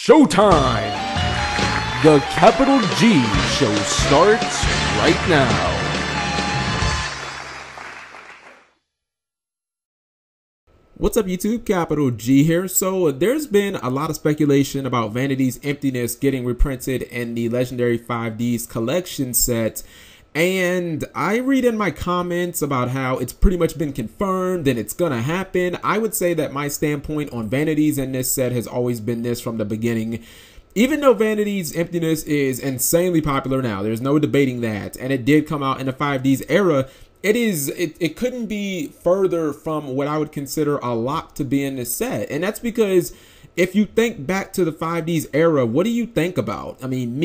Showtime! The Capital G show starts right now. What's up YouTube, Capital G here. So there's been a lot of speculation about Vanity's Emptiness getting reprinted in the legendary 5D's collection set. And I read in my comments about how it's pretty much been confirmed and it's gonna happen. I would say that my standpoint on Vanity's in this set has always been this from the beginning. Even though Vanity's Emptiness is insanely popular now, there's no debating that, and it did come out in the 5D's era, it couldn't be further from what I would consider a lot to be in this set. And that's because if you think back to the 5D's era, what do you think about? I mean,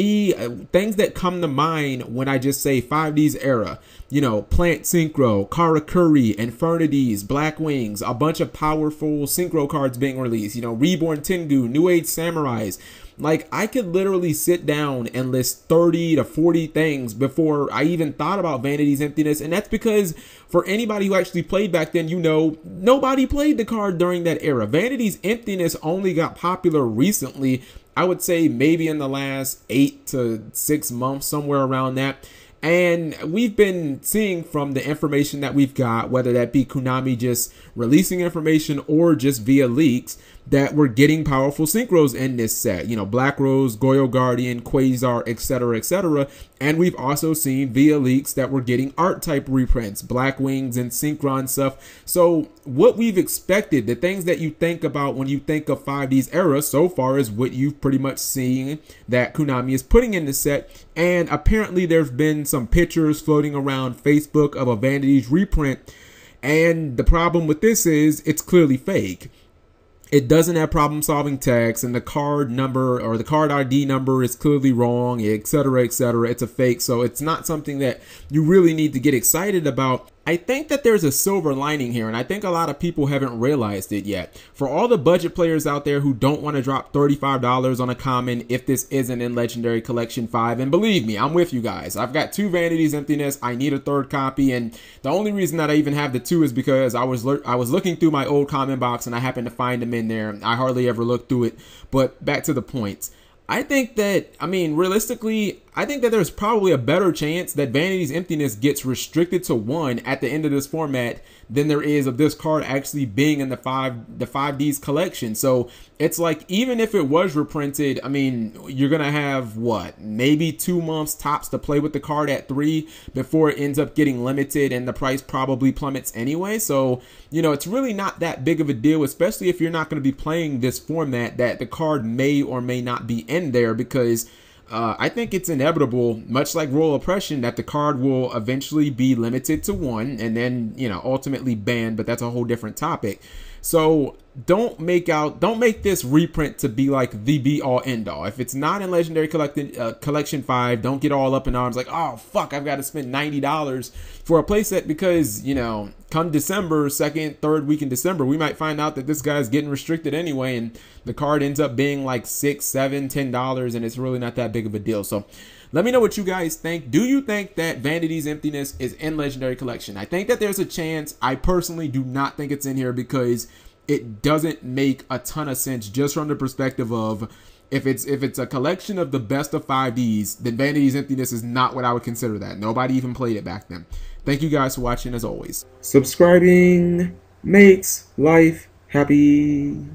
things that come to mind when I just say 5D's era, you know, Plant Synchro, Karakuri, Infernities, Black Wings, a bunch of powerful Synchro cards being released, you know, Reborn Tengu, New Age Samurais. Like, I could literally sit down and list 30 to 40 things before I even thought about Vanity's Emptiness. And that's because for anybody who actually played back then, you know, nobody played the card during that era. Vanity's Emptiness only got popular recently. I would say maybe in the last 8 to 6 months, somewhere around that. And we've been seeing from the information that we've got, whether that be Konami just releasing information or just via leaks, that we're getting powerful synchros in this set. You know, Black Rose, Goyo Guardian, Quasar, etc., etc. And we've also seen via leaks that we're getting art type reprints, Black Wings and Synchron stuff. So what we've expected, the things that you think about when you think of 5D's era so far is what you've pretty much seen that Konami is putting in the set. And apparently there's been some pictures floating around Facebook of a Vanity's reprint. And the problem with this is it's clearly fake. It doesn't have problem solving text, and the card number or the card ID number is clearly wrong, etc., etc. It's a fake, so it's not something that you really need to get excited about. I think that there's a silver lining here, and I think a lot of people haven't realized it yet. For all the budget players out there who don't want to drop $35 on a common if this isn't in Legendary Collection 5, and believe me, I'm with you guys. I've got 2 Vanity's Emptiness. I need a 3rd copy, and the only reason that I even have the 2 is because I was looking through my old comment box and I happened to find them in there. I hardly ever look through it, but back to the points. I think that, I mean, realistically, I think that there's probably a better chance that Vanity's Emptiness gets restricted to 1 at the end of this format than there is of this card actually being in the 5D's collection. So it's like, even if it was reprinted, I mean, you're going to have, what, maybe 2 months tops to play with the card at 3 before it ends up getting limited and the price probably plummets anyway. So, you know, it's really not that big of a deal, especially if you're not going to be playing this format, that the card may or may not be in there, because I think it's inevitable, much like Royal Oppression, that the card will eventually be limited to 1 and then, you know, ultimately banned, but that's a whole different topic. So don't make this reprint to be like the be all end all. If it's not in Legendary Collection 5, don't get all up in arms like, oh fuck, I've got to spend $90 for a playset, because, you know, come December, 2nd, 3rd week in December, we might find out that this guy's getting restricted anyway, and the card ends up being like $6, $7, $10, and it's really not that big of a deal. So let me know what you guys think. Do you think that Vanity's Emptiness is in Legendary Collection? I think that there's a chance. I personally do not think it's in here, because it doesn't make a ton of sense just from the perspective of, if it's a collection of the best of 5D's, then Vanity's Emptiness is not what I would consider that. Nobody even played it back then. Thank you guys for watching, as always. Subscribing makes life happy.